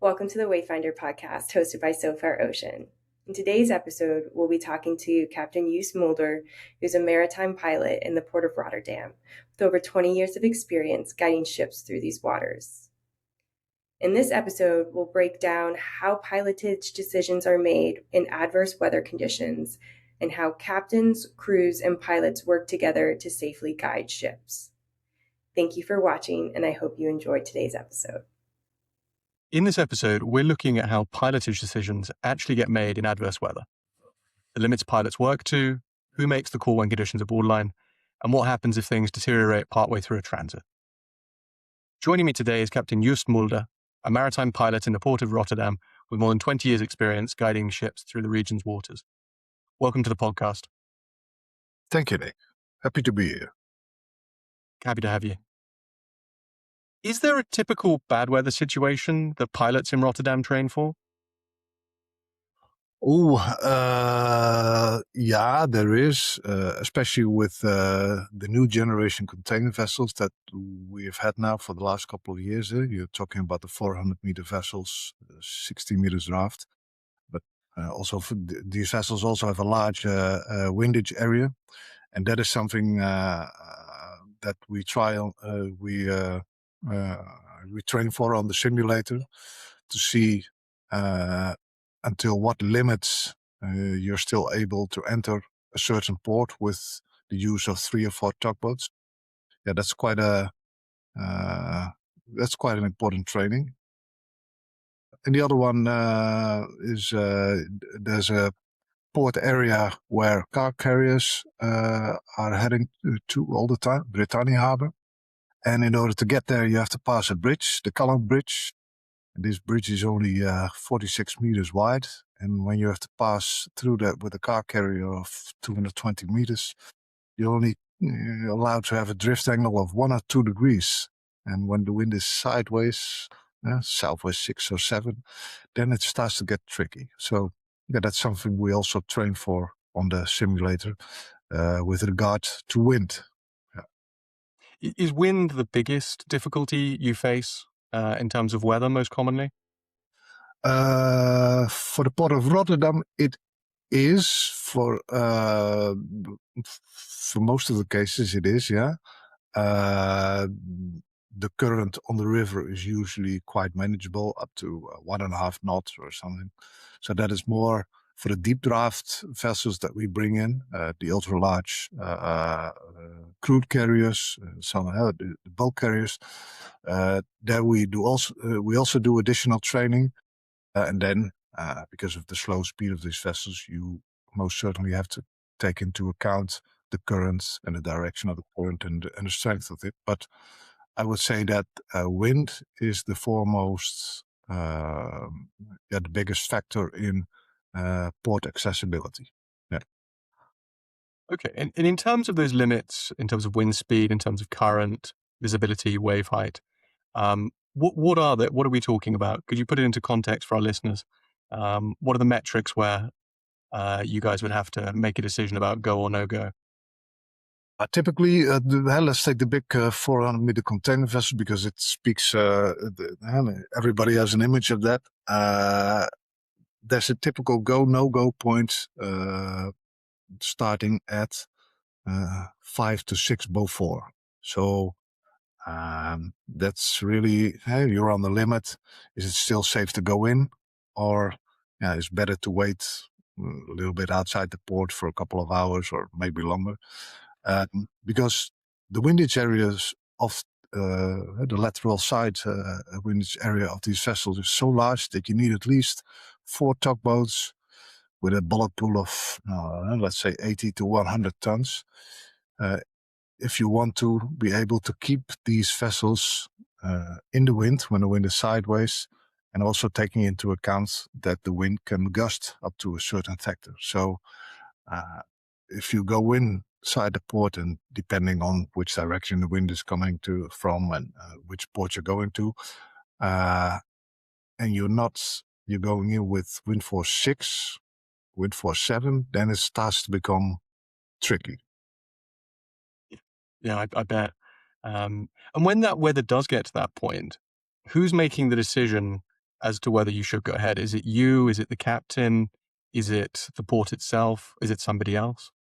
Welcome to the Wayfinder Podcast, hosted by So Far Ocean. In today's episode, we'll be talking to Captain Joost Mulder, who's a maritime pilot in the Port of Rotterdam, with over 20 years of experience guiding ships through these waters. In this episode, we'll break down how pilotage decisions are made in adverse weather conditions and how captains, crews, and pilots work together to safely guide ships. Thank you for watching, and I hope you enjoyed today's episode. In this episode, we're looking at how pilotage decisions actually get made in adverse weather, the limits pilots work to, who makes the call when conditions are borderline, and what happens if things deteriorate partway through a transit. Joining me today is Captain Joost Mulder, a maritime pilot in the Port of Rotterdam with more than 20 years' experience guiding ships through the region's waters. Welcome to the podcast. Thank you, Nick. Happy to be here. Happy to have you. Is there a typical bad weather situation that pilots in Rotterdam train for? Yeah, there is, especially with the new generation container vessels that we have had now for the last couple of years. You're talking about the 400-meter vessels, 60 meters draft. But also these vessels also have a large windage area. And that is something that we train for on the simulator to see until what limits you're still able to enter a certain port with the use of 3 or 4 tugboats. Yeah, that's quite an important training. And the other one is there's a port area where car carriers are heading to all the time, Britannia Harbour. And in order to get there, you have to pass a bridge, the Calm Bridge. And this bridge is only 46 meters wide. And when you have to pass through that with a car carrier of 220 meters, you're only allowed to have a drift angle of 1 or 2 degrees. And when the wind is sideways, southwest 6 or 7, then it starts to get tricky. So yeah, that's something we also train for on the simulator with regard to wind. Is wind the biggest difficulty you face in terms of weather most commonly? For the Port of Rotterdam, it is. For most of the cases, it is, yeah. The current on the river is usually quite manageable, up to 1.5 knots or something. So that is more for the deep draft vessels that we bring in, the ultra large crude carriers, the bulk carriers. There we also do additional training, and then because of the slow speed of these vessels, you most certainly have to take into account the currents and the direction of the current and the strength of it. But I would say that wind is the foremost, the biggest factor in port accessibility. Yeah. Okay, and in terms of those limits, in terms of wind speed, in terms of current, visibility, wave height, what are we talking about? Could you put it into context for our listeners? What are the metrics where you guys would have to make a decision about go or no go? Typically, let's take the big 400-meter container vessel because it speaks. Everybody has an image of that. There's a typical go/no-go point starting at 5 to 6 Beaufort. So that's really, you're on the limit. Is it still safe to go in, or it's better to wait a little bit outside the port for a couple of hours or maybe longer? Because the windage areas of the lateral side windage area of these vessels is so large that you need at least 4 tugboats with a bullet pool of, let's say, 80 to 100 tons. If you want to be able to keep these vessels in the wind when the wind is sideways, and also taking into account that the wind can gust up to a certain factor. So if you go inside the port, and depending on which direction the wind is coming from and which port you're going to, and you're going in with wind force 6, wind force 7, then it starts to become tricky. Yeah, I bet. And when that weather does get to that point, who's making the decision as to whether you should go ahead? Is it you? Is it the captain? Is it the port itself? Is it somebody else?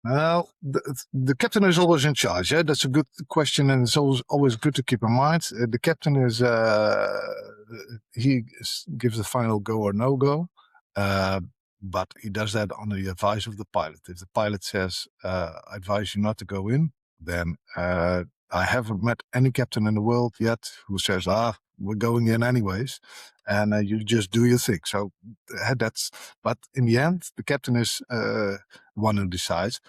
Well, the captain is always in charge. Yeah? That's a good question, and it's always good to keep in mind. The captain is gives the final go or no go, but he does that on the advice of the pilot. If the pilot says, "I advise you not to go in," then I haven't met any captain in the world yet who says, "We're going in anyways," and you just do your thing. So that's. But in the end, the captain is one who decides.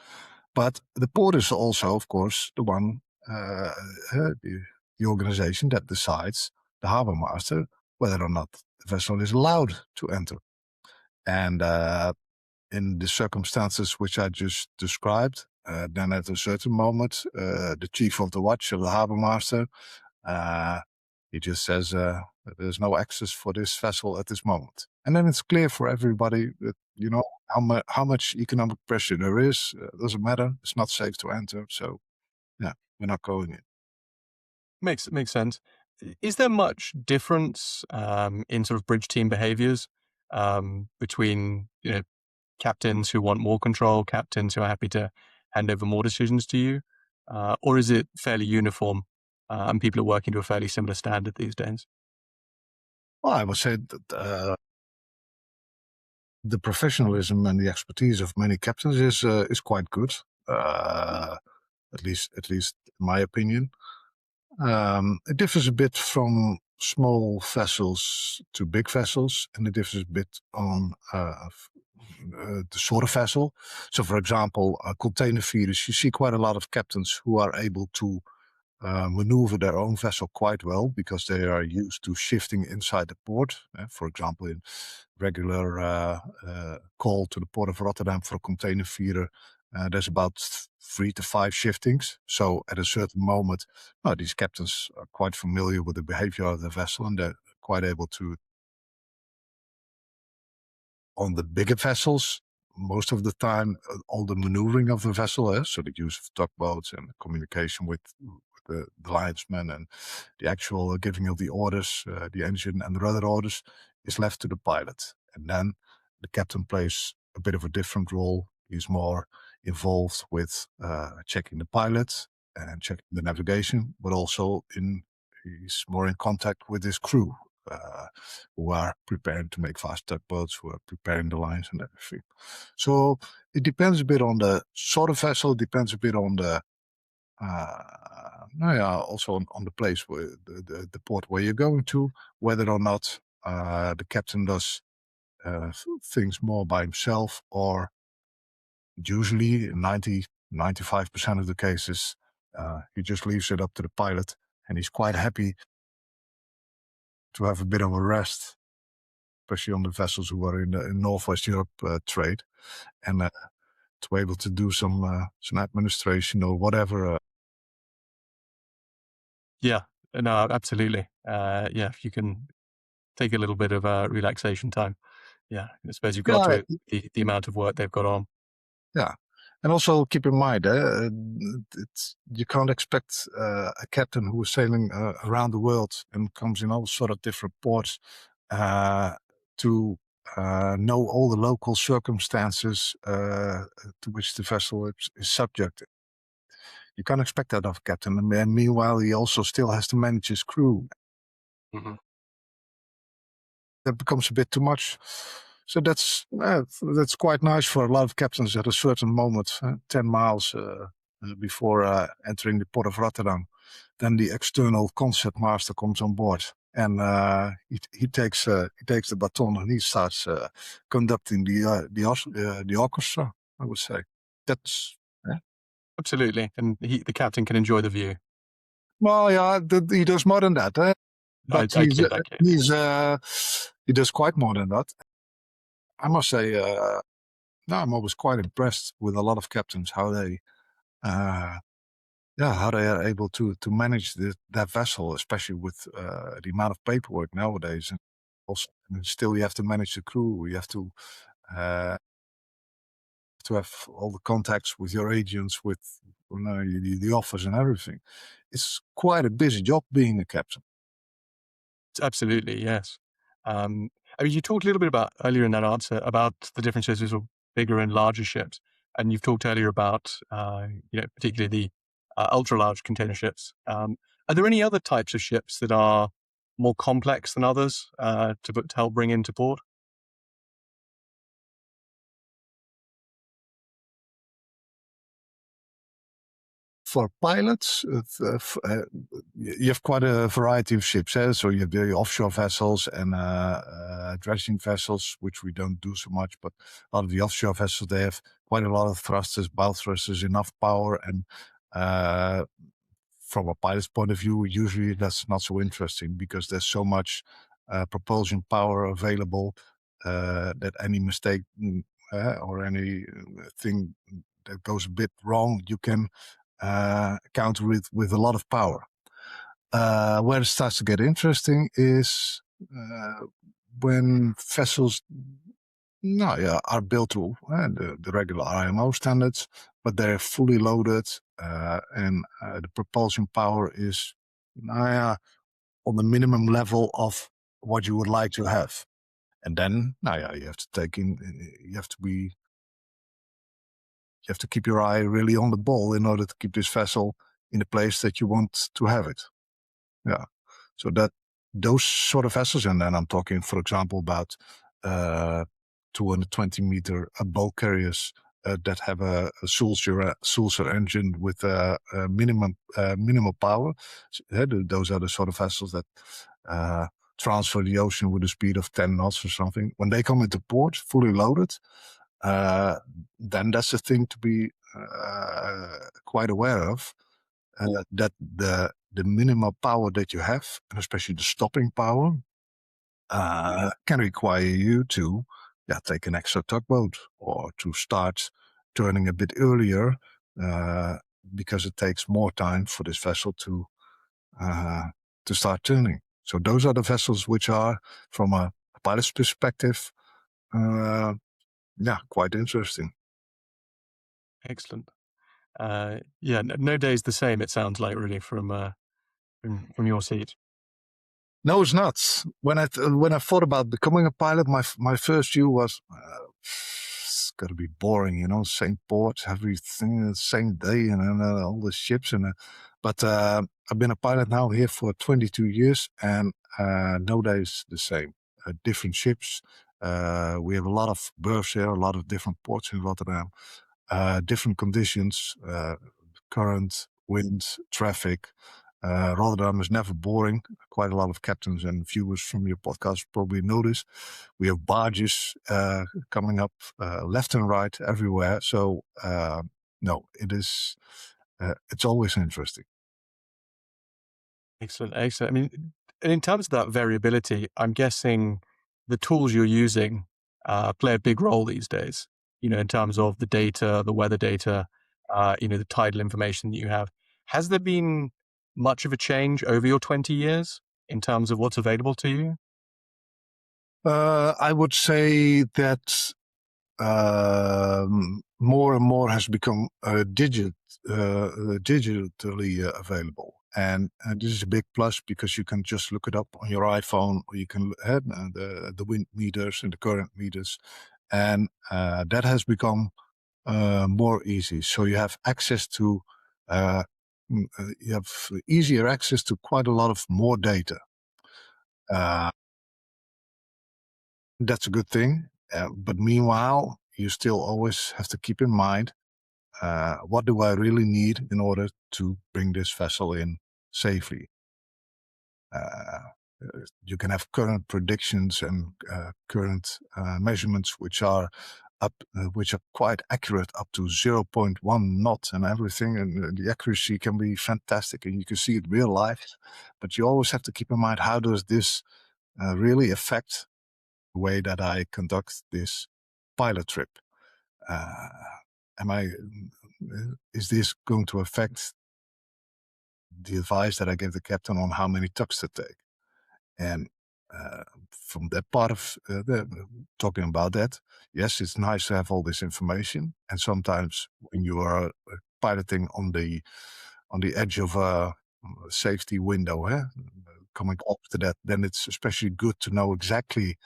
But the port is also, of course, the one, the organization that decides, the harbor master, whether or not the vessel is allowed to enter. And in the circumstances which I just described, then at a certain moment, the chief of the watch, or the harbor master, he just says there's no access for this vessel at this moment. And then it's clear for everybody that, how much economic pressure there is. Doesn't matter. It's not safe to enter. So, yeah, we're not going in. Makes sense. Is there much difference in sort of bridge team behaviors between captains who want more control, captains who are happy to hand over more decisions to you, or is it fairly uniform and people are working to a fairly similar standard these days? Well, I would say that the professionalism and the expertise of many captains is quite good. At least in my opinion. It differs a bit from small vessels to big vessels, and it differs a bit on the sort of vessel. So, for example, container feeders, you see quite a lot of captains who are able to maneuver their own vessel quite well because they are used to shifting inside the port. For example, in regular call to the Port of Rotterdam for a container feeder, there's about 3 to 5 shiftings. So at a certain moment, these captains are quite familiar with the behavior of the vessel, and they're quite able to. On the bigger vessels, most of the time, all the maneuvering of the vessel, so the use of tugboats and communication with the linesman and the actual giving of the orders, the engine and the rudder orders, is left to the pilot. And then the captain plays a bit of a different role. He's more involved with checking the pilot and checking the navigation, but also he's more in contact with his crew, who are preparing to make fast tugboats, who are preparing the lines and everything. So it depends a bit on the sort of vessel. It depends a bit on the also on the place where the port where you're going to, whether or not the captain does things more by himself, or usually 95% of the cases, he just leaves it up to the pilot, and he's quite happy to have a bit of a rest, especially on the vessels who are in Northwest Europe trade, and to be able to do some administration or whatever. Yeah, no, absolutely. If you can take a little bit of relaxation time. Yeah, I suppose you've got to the amount of work they've got on. Yeah. And also keep in mind, you can't expect a captain who is sailing around the world and comes in all sort of different ports to know all the local circumstances to which the vessel is subject. You can't expect that of a captain. And meanwhile, he also still has to manage his crew. Mm-hmm. That becomes a bit too much. So that's quite nice for a lot of captains at a certain moment, 10 miles before entering the Port of Rotterdam. Then the external concept master comes on board, and he takes the baton and he starts conducting the orchestra. I would say that's absolutely, and the captain can enjoy the view. Well, yeah, he does more than that. But I kid. He does quite more than that. I must say, I'm always quite impressed with a lot of captains, how they are able to manage that vessel, especially with the amount of paperwork nowadays. And also, still, you have to manage the crew. You have to have all the contacts with your agents, with the office and everything. It's quite a busy job being a captain. Absolutely, yes. I mean, you talked a little bit about earlier in that answer about the differences between bigger and larger ships, and you've talked earlier about, particularly the ultra large container ships. Are there any other types of ships that are more complex than others to help bring into port? For pilots, you have quite a variety of ships. So you have the offshore vessels and dredging vessels, which we don't do so much. But a lot of the offshore vessels, they have quite a lot of thrusters, bow thrusters, enough power. And from a pilot's point of view, usually that's not so interesting because there's so much propulsion power available that any mistake or anything that goes a bit wrong, you can counter it with a lot of power. Where it starts to get interesting is when vessels are built to the regular IMO standards, but they're fully loaded and the propulsion power is on the minimum level of what you would like to have. And then you have to keep your eye really on the ball in order to keep this vessel in the place that you want to have it. Yeah. So that those sort of vessels, and then I'm talking, for example, about 220-meter bulk carriers that have a Sulzer engine with minimal power. So, those are the sort of vessels that transfer the ocean with a speed of 10 knots or something. When they come into port, fully loaded, then that's a thing to be quite aware of. That the minimal power that you have, and especially the stopping power, can require you to take an extra tugboat or to start turning a bit earlier because it takes more time for this vessel to start turning. So those are the vessels which are, from a pilot's perspective, quite interesting. Excellent. No day's the same, it sounds like, really, from your seat. No, it's not. When I thought about becoming a pilot, my first view was it's got to be boring, same port, everything, the same day, and all the ships. But I've been a pilot now here for 22 years, and no day is the same. Different ships. We have a lot of berths here, a lot of different ports in Rotterdam, different conditions, current, wind, traffic. Rotterdam is never boring. Quite a lot of captains and viewers from your podcast probably notice. We have barges coming up left and right everywhere. So it's always interesting. Excellent. I mean, and in terms of that variability, I'm guessing the tools you're using play a big role these days, in terms of the data, the weather data, the tidal information that you have. Has there been much of a change over your 20 years in terms of what's available to you? I would say that more and more has become digitally available. And this is a big plus because you can just look it up on your iPhone, or you can have the wind meters and the current meters. And that has become more easy. So you have access to, you have easier access to quite a lot of more data. That's a good thing. But meanwhile, you still always have to keep in mind, what do I really need in order to bring this vessel in safely? You can have current predictions and current measurements which are quite accurate, up to 0.1 knot and everything, and the accuracy can be fantastic, and you can see it real life. But you always have to keep in mind, how does this really affect the way that I conduct this pilot trip? Is this going to affect the advice that I give the captain on how many tugs to take? And from that part of talking about that, yes, it's nice to have all this information. And sometimes when you are piloting on the edge of a safety window, coming up to that, then it's especially good to know exactly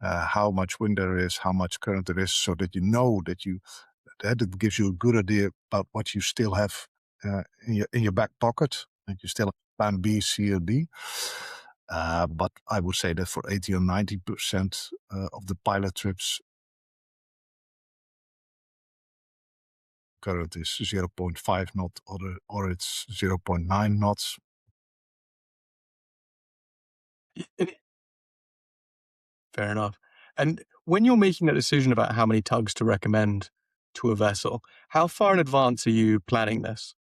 how much wind there is, how much current there is, so that you know that it gives you a good idea about what you still have in your back pocket, and you still have plan B, C, or D. But I would say that for 80 or 90% of the pilot trips, current is 0.5 knot or it's 0.9 knots. Fair enough. And when you're making a decision about how many tugs to recommend to a vessel, how far in advance are you planning this?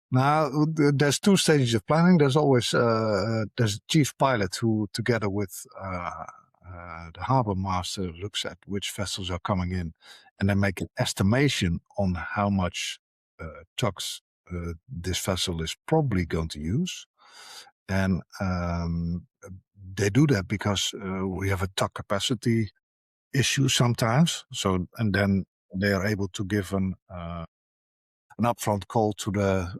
Now, there's two stages of planning. There's always there's a chief pilot who, together with the harbor master, looks at which vessels are coming in, and then make an estimation on how much tugs this vessel is probably going to use. And they do that because we have a tug capacity issue sometimes. So, and then they are able to give an upfront call to the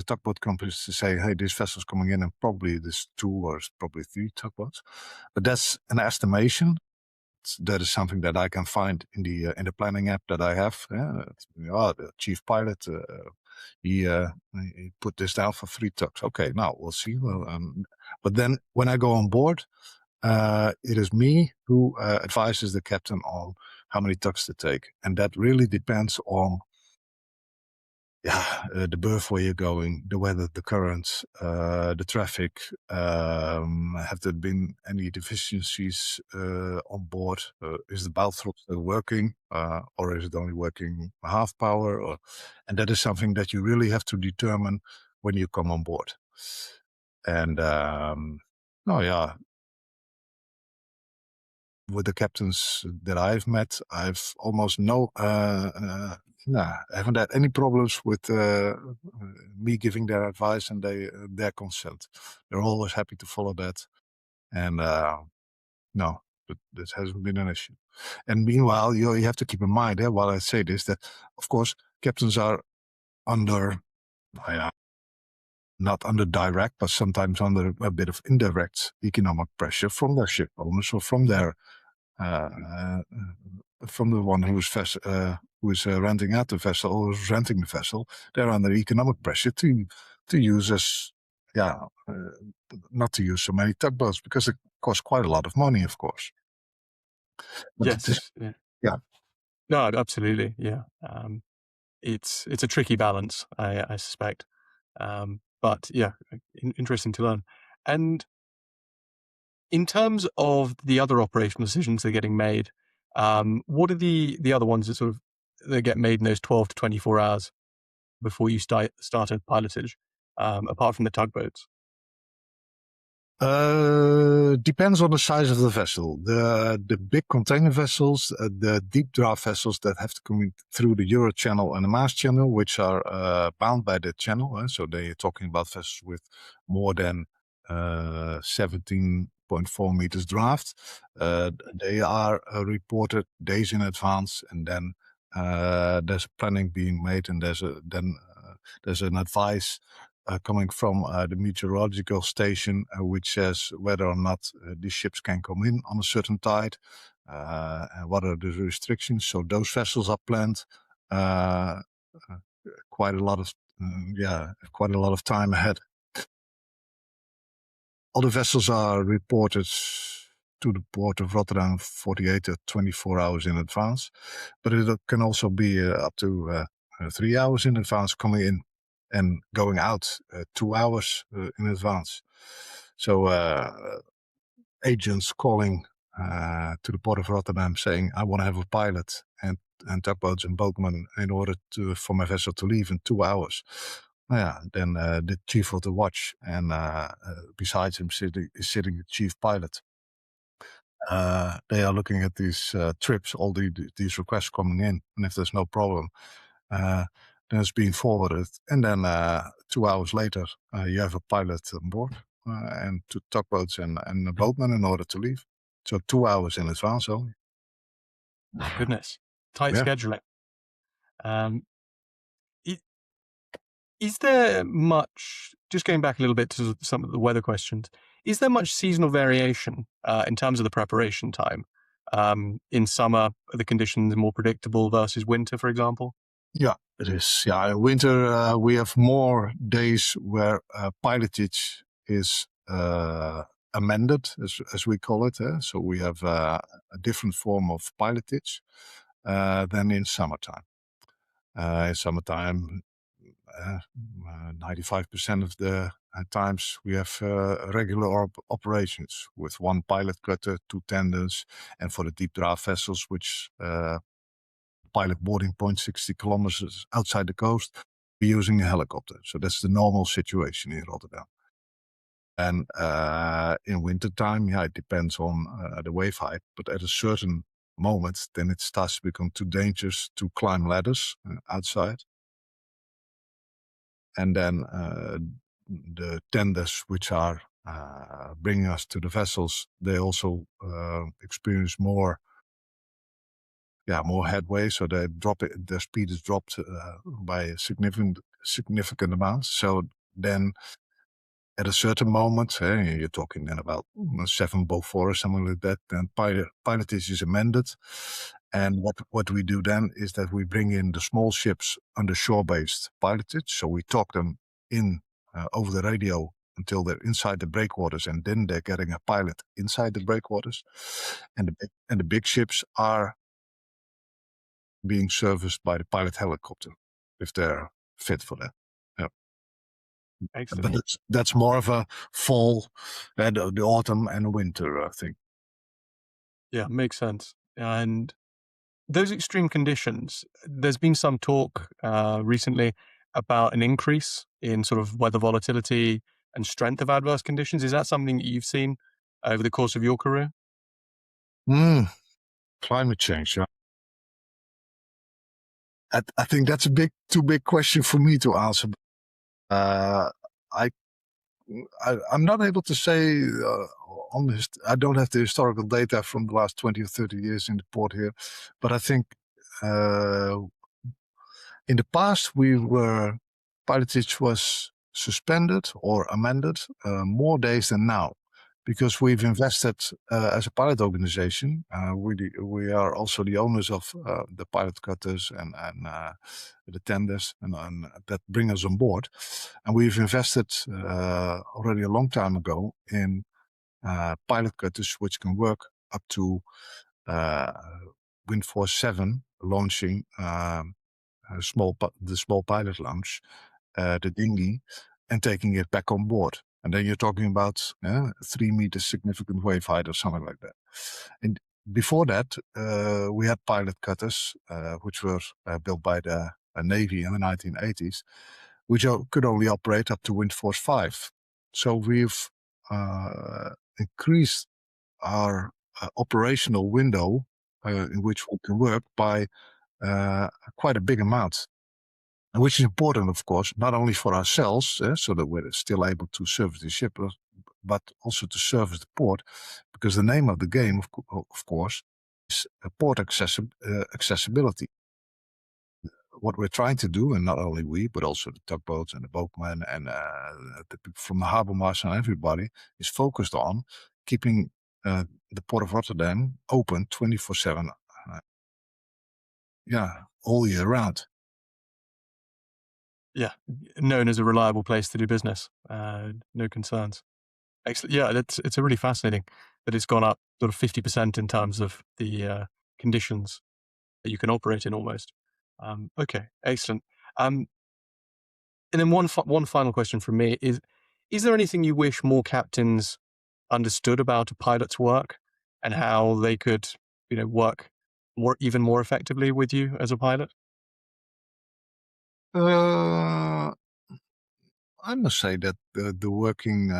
tugboat companies to say, hey, this vessel's coming in, and probably there's 2 or probably 3 tugboats. But that's an estimation. That is something that I can find in the planning app that I have. The chief pilot, he put this down for 3 tugs. Okay, now we'll see. But then when I go on board, it is me who advises the captain on how many tugs to take, and that really depends on the berth where you're going, the weather, the currents, the traffic. Have there been any deficiencies on board? Is the bow throttle still working, or is it only working half power? And that is something that you really have to determine when you come on board. And with the captains that I've met, I've almost I haven't had any problems with me giving their advice and their consent. They're always happy to follow that. And no, this hasn't been an issue. And meanwhile, you have to keep in mind, while I say this, that of course captains are under, not under direct, but sometimes under a bit of indirect economic pressure from their ship owners or from their from the one who is renting out the vessel or who's renting the vessel. They're under economic pressure to use not to use so many tugboats, because it costs quite a lot of money, of course. But Yes. Yeah. No, absolutely. Yeah. It's a tricky balance, I suspect. But yeah, interesting to learn. And in terms of the other operational decisions that are getting made, what are the other ones that get made in those 12 to 24 hours before you started pilotage, apart from the tugboats? Depends on the size of the vessel. The big container vessels, the deep draft vessels that have to come in through the Euro channel and the Maas channel, which are bound by the channel. So they are talking about vessels with more than 17.4 meters draft. They are reported days in advance, and then there's planning being made, and there's an advice coming from the meteorological station, which says whether or not these ships can come in on a certain tide, and what are the restrictions. So those vessels are planned quite a lot of time ahead. All the vessels are reported to the Port of Rotterdam 48 or 24 hours in advance, but it can also be up to 3 hours in advance coming in, and going out 2 hours in advance. So agents calling to the Port of Rotterdam saying, I want to have a pilot and tugboats and boatmen in order for my vessel to leave in 2 hours. Then the chief of the watch, and besides him is sitting the chief pilot. They are looking at these trips, all these requests coming in, and if there's no problem, then it's being forwarded, and then 2 hours later you have a pilot on board and 2 tugboats and a boatman in order to leave. So 2 hours in advance only. Goodness, tight scheduling. Is there much, just going back a little bit to some of the weather questions, is there much seasonal variation in terms of the preparation time? In summer, are the conditions more predictable versus winter, for example? Yeah, it is. Yeah, in winter we have more days where pilotage is amended, as we call it. So we have a different form of pilotage than in summertime. In summertime, 95% of the times we have regular operations with one pilot cutter, two tenders, and for the deep draft vessels, which pilot boarding point 60 kilometers outside the coast, we're using a helicopter. So that's the normal situation in Rotterdam. And in wintertime, yeah, it depends on the wave height, but at a certain moment, then it starts to become too dangerous to climb ladders outside. And then the tenders, which are bringing us to the vessels, they also experience more headway, so they drop it. Their speed is dropped by a significant amount. So then, at a certain moment, you're talking then about 7 Beaufort or something like that. Then pilotage is amended, and what we do then is that we bring in the small ships under shore-based pilotage. So we talk them in over the radio until they're inside the breakwaters, and then they're getting a pilot inside the breakwaters, and the big ships are being serviced by the pilot helicopter if they're fit for that. Yeah. Excellent. But that's more of a fall, the autumn and winter thing. Yeah, makes sense. And those extreme conditions, there's been some talk recently about an increase in sort of weather volatility and strength of adverse conditions. Is that something that you've seen over the course of your career? Climate change, yeah. I think that's too big question for me to answer. I'm not able to say on this. I don't have the historical data from the last 20 or 30 years in the port here, but I think in the past pilotage was suspended or amended more days than now, because we've invested as a pilot organization. We are also the owners of the pilot cutters and the tenders and that bring us on board, and we've invested already a long time ago in pilot cutters which can work up to wind force 7 launching the small pilot launch, the dinghy, and taking it back on board. And then you're talking about 3 meters significant wave height or something like that. And before that, we had pilot cutters, which were built by the Navy in the 1980s, which could only operate up to wind force 5. So we've increased our operational window in which we can work by quite a big amount, which is important, of course, not only for ourselves, so that we're still able to service the ship, but also to service the port, because the name of the game, of course, is port accessibility. What we're trying to do, and not only we, but also the tugboats and the boatmen and from the harbor master and everybody, is focused on keeping the Port of Rotterdam open 24/7, all year round. Yeah, known as a reliable place to do business. No concerns. Excellent. Yeah, it's a really fascinating that it's gone up sort of 50% in terms of the conditions that you can operate in almost. Okay, excellent. And then one final question from me is there anything you wish more captains understood about a pilot's work and how they could, work even more effectively with you as a pilot? I must say that the working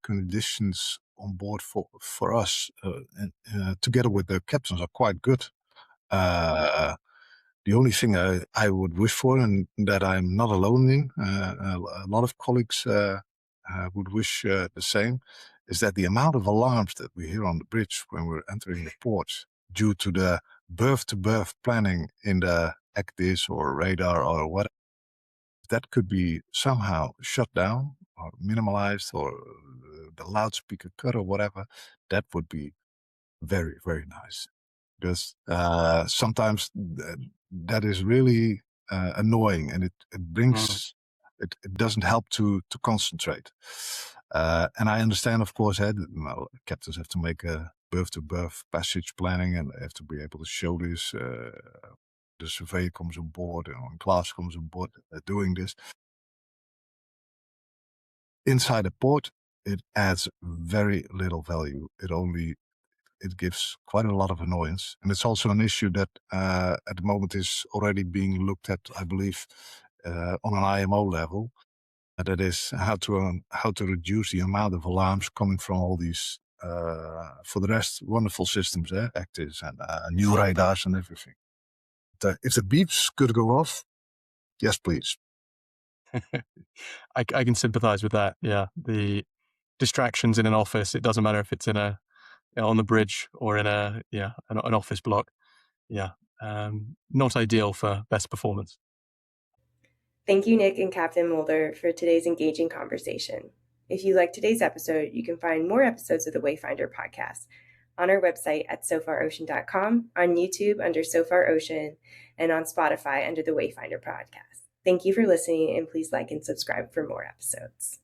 conditions on board for us, together with the captains, are quite good. The only thing I would wish for, and that I'm not alone in, a lot of colleagues would wish the same, is that the amount of alarms that we hear on the bridge when we're entering the ports, due to the berth-to-berth planning in the ACDIS or radar or whatever, that could be somehow shut down or minimalized, or the loudspeaker cut or whatever, that would be very, very nice. Because sometimes that is really annoying, and it brings it doesn't help to concentrate. And I understand, of course, captains have to make a berth-to-berth passage planning, and they have to be able to show this. The surveyor comes on board, and class comes on board, doing this. Inside a port, it adds very little value. It gives quite a lot of annoyance. And it's also an issue that at the moment is already being looked at, I believe, on an IMO level. That is how to reduce the amount of alarms coming from all these, for the rest, wonderful systems, actors and new radars and everything. If the beeps could go off, yes, please. I can sympathize with that. Yeah. The distractions in an office, it doesn't matter if it's on the bridge or in an office block. Yeah. Not ideal for best performance. Thank you, Nick and Captain Mulder, for today's engaging conversation. If you liked today's episode, you can find more episodes of the Wayfinder podcast on our website at sofarocean.com, on YouTube under Sofar Ocean, and on Spotify under the Wayfinder podcast. Thank you for listening, and please like and subscribe for more episodes.